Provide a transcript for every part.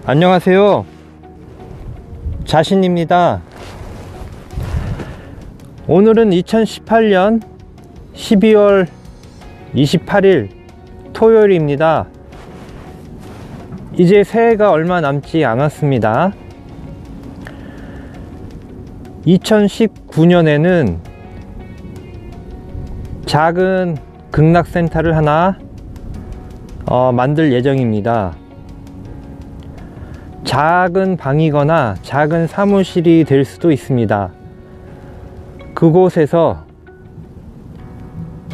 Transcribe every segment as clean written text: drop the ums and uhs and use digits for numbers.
안녕하세요, 자신입니다. 오늘은 2018년 12월 28일 토요일입니다. 이제 새해가 얼마 남지 않았습니다. 2019년에는 작은 극락센터를 하나 만들 예정입니다. 작은 방이거나 작은 사무실이 될 수도 있습니다. 그곳에서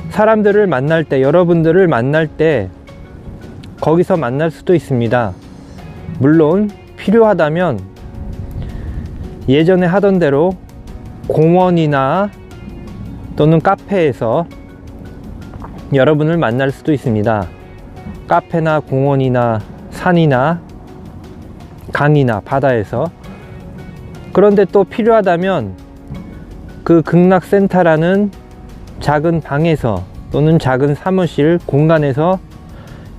사람들을 만날 때, 여러분들을 만날 때 거기서 만날 수도 있습니다. 물론 필요하다면 예전에 하던 대로 공원이나 또는 카페에서 여러분을 만날 수도 있습니다. 카페나 공원이나 산이나 강이나 바다에서. 그런데 또 필요하다면 그 극락센터라는 작은 방에서 또는 작은 사무실 공간에서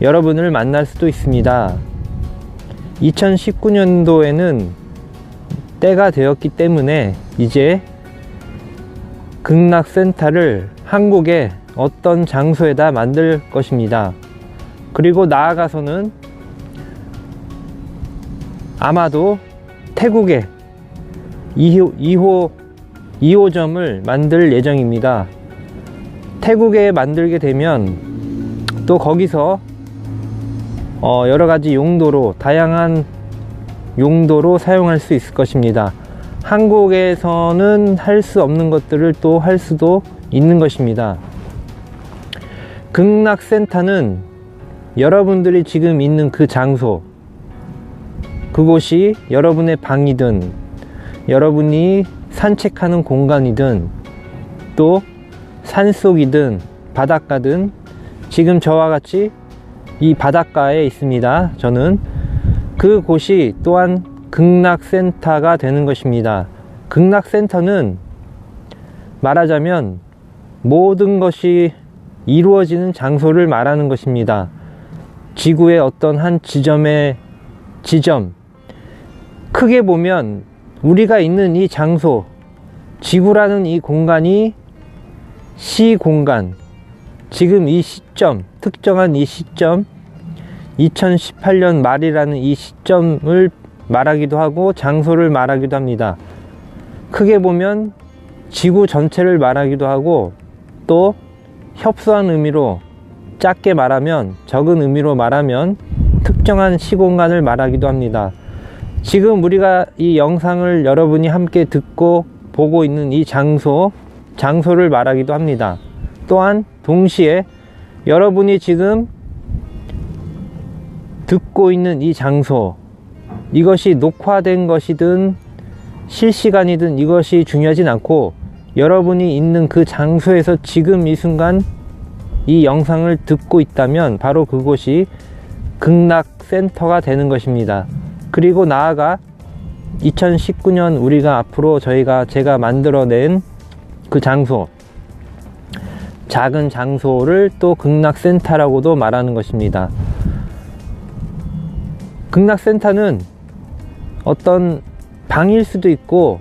여러분을 만날 수도 있습니다. 2019년도에는 때가 되었기 때문에 이제 극락센터를 한국의 어떤 장소에다 만들 것입니다. 그리고 나아가서는 아마도 태국에 2호점을 만들 예정입니다. 태국에 만들게 되면 또 거기서 여러가지 용도로, 다양한 용도로 사용할 수 있을 것입니다. 한국에서는 할 수 없는 것들을 또 할 수도 있는 것입니다. 극락센터는 여러분들이 지금 있는 그 장소, 그곳이 여러분의 방이든 여러분이 산책하는 공간이든 또 산속이든 바닷가든, 지금 저와 같이 이 바닷가에 있습니다. 저는 그곳이 또한 극락센터가 되는 것입니다. 극락센터는 말하자면 모든 것이 이루어지는 장소를 말하는 것입니다. 지구의 어떤 한 지점, 크게 보면 우리가 있는 이 장소, 지구라는 이 공간이 시공간, 지금 이 시점, 특정한 이 시점, 2018년 말이라는 이 시점을 말하기도 하고 장소를 말하기도 합니다. 크게 보면 지구 전체를 말하기도 하고, 또 협소한 의미로 작게 말하면, 적은 의미로 말하면 특정한 시공간을 말하기도 합니다. 지금 우리가 이 영상을 여러분이 함께 듣고 보고 있는 이 장소를 말하기도 합니다. 또한 동시에 여러분이 지금 듣고 있는 이 장소, 이것이 녹화된 것이든 실시간이든 이것이 중요하진 않고, 여러분이 있는 그 장소에서 지금 이 순간 이 영상을 듣고 있다면 바로 그곳이 극락센터가 되는 것입니다. 그리고 나아가 2019년 우리가 앞으로 제가 만들어낸 그 장소, 작은 장소를 또 극락센터라고도 말하는 것입니다. 극락센터는 어떤 방일 수도 있고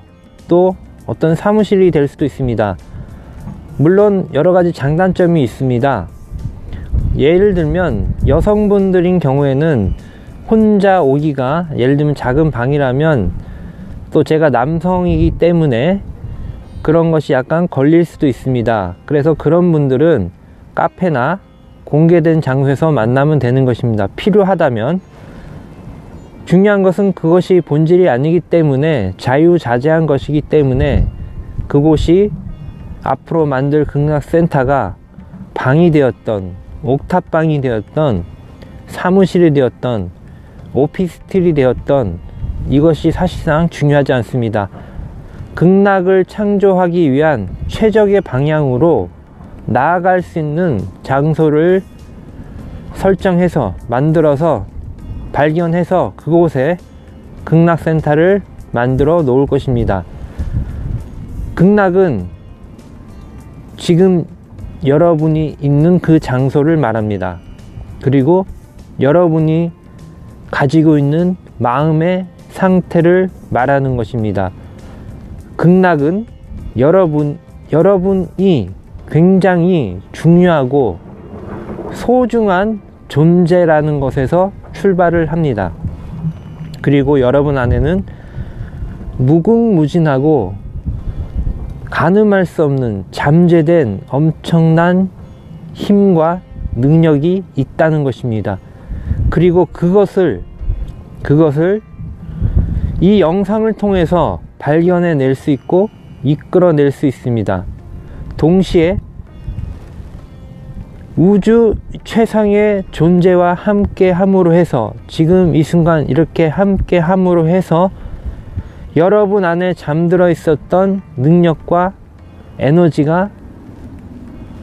또 어떤 사무실이 될 수도 있습니다. 물론 여러가지 장단점이 있습니다. 예를 들면 여성분들인 경우에는 혼자 오기가, 예를 들면 작은 방이라면, 또 제가 남성이기 때문에 그런 것이 약간 걸릴 수도 있습니다. 그래서 그런 분들은 카페나 공개된 장소에서 만나면 되는 것입니다. 필요하다면. 중요한 것은 그것이 본질이 아니기 때문에, 자유자재한 것이기 때문에 그곳이 앞으로 만들 극락센터가 방이 되었던, 옥탑방이 되었던, 사무실이 되었던, 오피스텔이 되었던, 이것이 사실상 중요하지 않습니다. 극락을 창조하기 위한 최적의 방향으로 나아갈 수 있는 장소를 설정해서, 만들어서, 발견해서 그곳에 극락센터를 만들어 놓을 것입니다. 극락은 지금 여러분이 있는 그 장소를 말합니다. 그리고 여러분이 가지고 있는 마음의 상태를 말하는 것입니다. 극락은 여러분이 굉장히 중요하고 소중한 존재라는 것에서 출발을 합니다. 그리고 여러분 안에는 무궁무진하고 가늠할 수 없는 잠재된 엄청난 힘과 능력이 있다는 것입니다. 그리고 그것을 이 영상을 통해서 발견해낼 수 있고 이끌어낼 수 있습니다. 동시에 우주 최상의 존재와 함께 함으로 해서, 지금 이 순간 이렇게 함께 함으로 해서 여러분 안에 잠들어 있었던 능력과 에너지가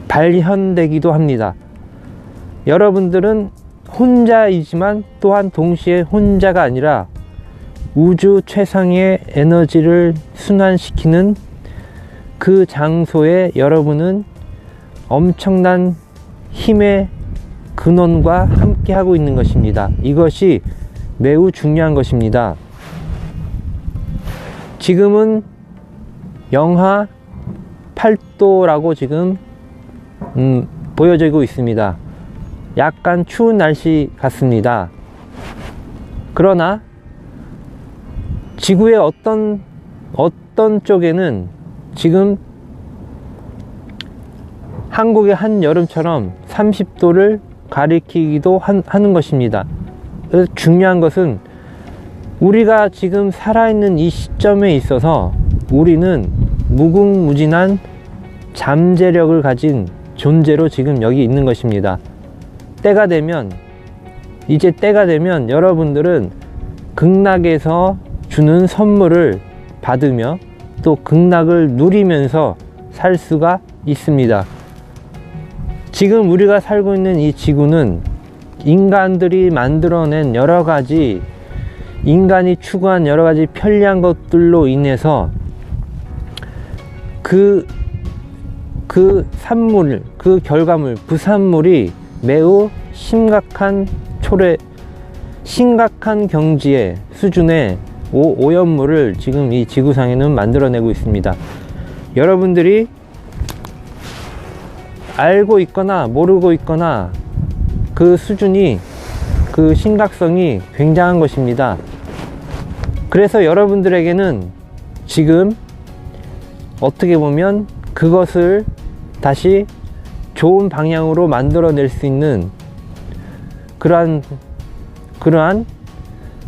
발현되기도 합니다. 여러분들은 혼자이지만 또한 동시에 혼자가 아니라 우주 최상의 에너지를 순환시키는 그 장소에 여러분은 엄청난 힘의 근원과 함께 하고 있는 것입니다. 이것이 매우 중요한 것입니다. 지금은 영하 8도라고 지금 보여지고 있습니다. 약간 추운 날씨 같습니다. 그러나 지구의 어떤 쪽에는 지금 한국의 한여름처럼 30도를 가리키기도 하는 것입니다. 그래서 중요한 것은 우리가 지금 살아있는 이 시점에 있어서 우리는 무궁무진한 잠재력을 가진 존재로 지금 여기 있는 것입니다. 이제 때가 되면 여러분들은 극락에서 주는 선물을 받으며 또 극락을 누리면서 살 수가 있습니다. 지금 우리가 살고 있는 이 지구는 인간들이 만들어낸 여러가지, 인간이 추구한 여러가지 편리한 것들로 인해서 그 산물, 그 결과물, 부산물이 매우 심각한 경지의 수준의 오염물을 지금 이 지구상에는 만들어내고 있습니다. 여러분들이 알고 있거나 모르고 있거나 그 수준이, 그 심각성이 굉장한 것입니다. 그래서 여러분들에게는 지금 어떻게 보면 그것을 다시 좋은 방향으로 만들어낼 수 있는 그러한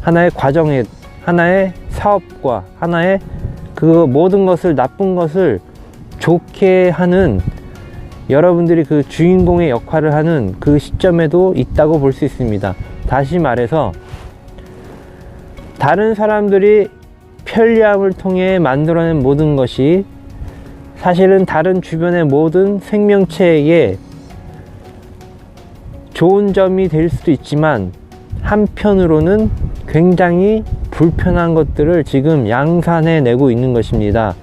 하나의 과정에, 하나의 사업과 하나의 그 모든 것을, 나쁜 것을 좋게 하는, 여러분들이 그 주인공의 역할을 하는 그 시점에도 있다고 볼 수 있습니다. 다시 말해서 다른 사람들이 편리함을 통해 만들어낸 모든 것이 사실은 다른 주변의 모든 생명체에게 좋은 점이 될 수도 있지만 한편으로는 굉장히 불편한 것들을 지금 양산해내고 있는 것입니다.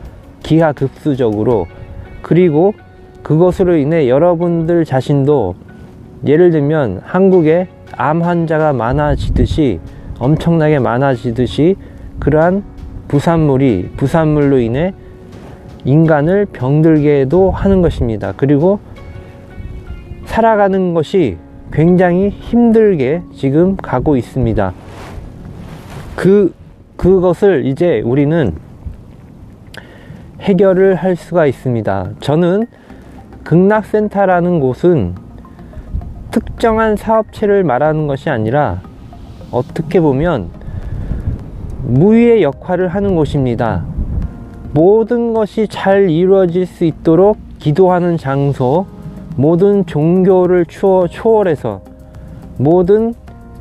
기하급수적으로. 그리고 그것으로 인해 여러분들 자신도, 예를 들면 한국에 암 환자가 많아지듯이, 엄청나게 많아지듯이 그러한 부산물로 인해 인간을 병들게도 하는 것입니다. 그리고 살아가는 것이 굉장히 힘들게 지금 가고 있습니다. 그것을 이제 우리는 해결을 할 수가 있습니다. 저는 극락센터라는 곳은 특정한 사업체를 말하는 것이 아니라 어떻게 보면 무위의 역할을 하는 곳입니다. 모든 것이 잘 이루어질 수 있도록 기도하는 장소, 모든 종교를 초월해서, 모든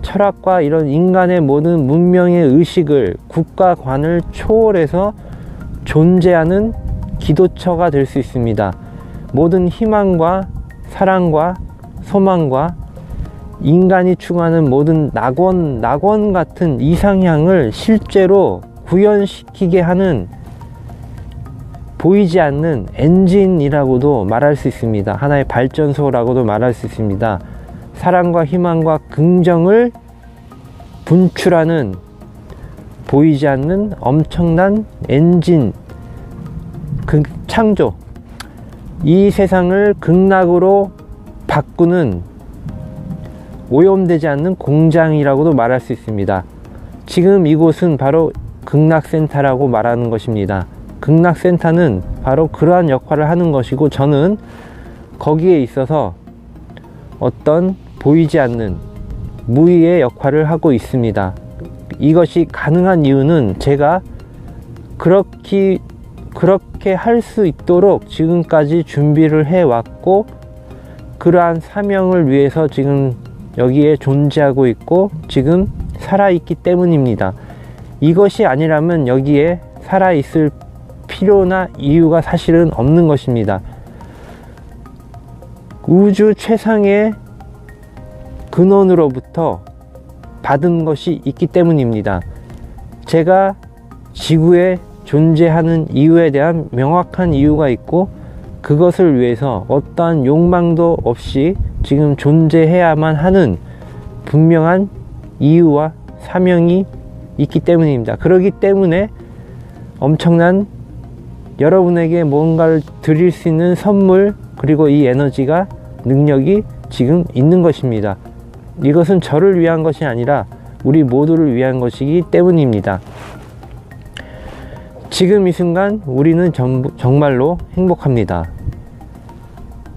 철학과 이런 인간의 모든 문명의 의식을, 국가관을 초월해서 존재하는 기도처가 될 수 있습니다. 모든 희망과 사랑과 소망과 인간이 추구하는 모든 낙원 같은 이상향을 실제로 구현시키게 하는, 보이지 않는 엔진이라고도 말할 수 있습니다. 하나의 발전소라고도 말할 수 있습니다. 사랑과 희망과 긍정을 분출하는 보이지 않는 엄청난 엔진, 창조, 이 세상을 극락으로 바꾸는 오염되지 않는 공장이라고도 말할 수 있습니다. 지금 이곳은 바로 극락센터라고 말하는 것입니다. 극락센터는 바로 그러한 역할을 하는 것이고, 저는 거기에 있어서 어떤 보이지 않는 무의의 역할을 하고 있습니다. 이것이 가능한 이유는 제가 그렇게 할 수 있도록 지금까지 준비를 해왔고, 그러한 사명을 위해서 지금 여기에 존재하고 있고 지금 살아있기 때문입니다. 이것이 아니라면 여기에 살아있을 필요나 이유가 사실은 없는 것입니다. 우주 최상의 근원으로부터 받은 것이 있기 때문입니다. 제가 지구에 존재하는 이유에 대한 명확한 이유가 있고, 그것을 위해서 어떠한 욕망도 없이 지금 존재해야만 하는 분명한 이유와 사명이 있기 때문입니다. 그렇기 때문에 엄청난 여러분에게 뭔가를 드릴 수 있는 선물, 그리고 이 에너지가, 능력이 지금 있는 것입니다. 이것은 저를 위한 것이 아니라 우리 모두를 위한 것이기 때문입니다. 지금 이 순간 우리는 정말로 행복합니다.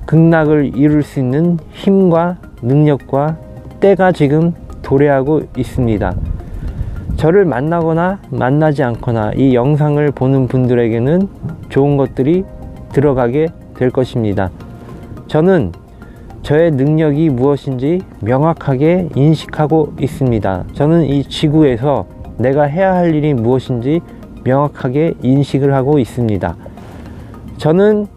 극락을 이룰 수 있는 힘과 능력과 때가 지금 도래하고 있습니다. 저를 만나거나 만나지 않거나 이 영상을 보는 분들에게는 좋은 것들이 들어가게 될 것입니다. 저는 저의 능력이 무엇인지 명확하게 인식하고 있습니다. 저는 이 지구에서 내가 해야 할 일이 무엇인지 명확하게 인식을 하고 있습니다. 저는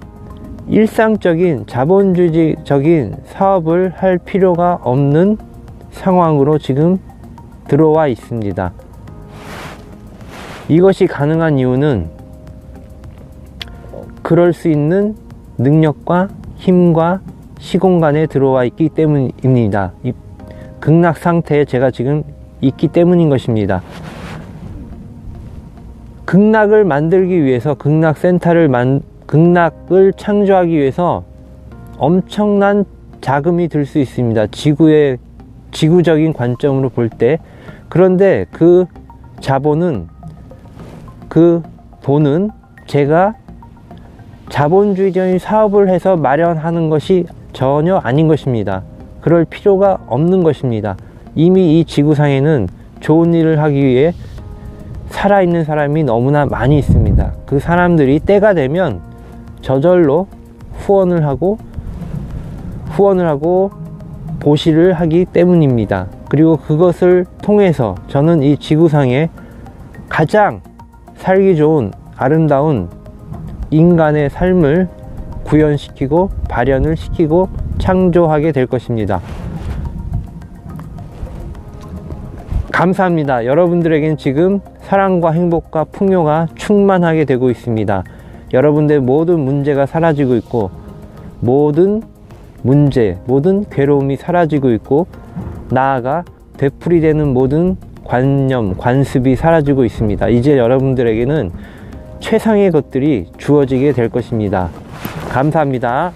일상적인 자본주의적인 사업을 할 필요가 없는 상황으로 지금 들어와 있습니다. 이것이 가능한 이유는 그럴 수 있는 능력과 힘과 시공간에 들어와 있기 때문입니다. 이 극락 상태에 제가 지금 있기 때문인 것입니다. 극락을 만들기 위해서, 극락을 창조하기 위해서 엄청난 자금이 들 수 있습니다. 지구적인 관점으로 볼 때. 그런데 그 자본은, 그 돈은 제가 자본주의적인 사업을 해서 마련하는 것이 전혀 아닌 것입니다. 그럴 필요가 없는 것입니다. 이미 이 지구상에는 좋은 일을 하기 위해 살아있는 사람이 너무나 많이 있습니다. 그 사람들이 때가 되면 저절로 후원을 하고 보시를 하기 때문입니다. 그리고 그것을 통해서 저는 이 지구상에 가장 살기 좋은 아름다운 인간의 삶을 구현시키고 발현을 시키고 창조하게 될 것입니다. 감사합니다. 여러분들에겐 지금 사랑과 행복과 풍요가 충만하게 되고 있습니다. 여러분들의 모든 문제가 사라지고 있고, 모든 문제, 모든 괴로움이 사라지고 있고, 나아가 되풀이되는 모든 관념, 관습이 사라지고 있습니다. 이제 여러분들에게는 최상의 것들이 주어지게 될 것입니다. 감사합니다.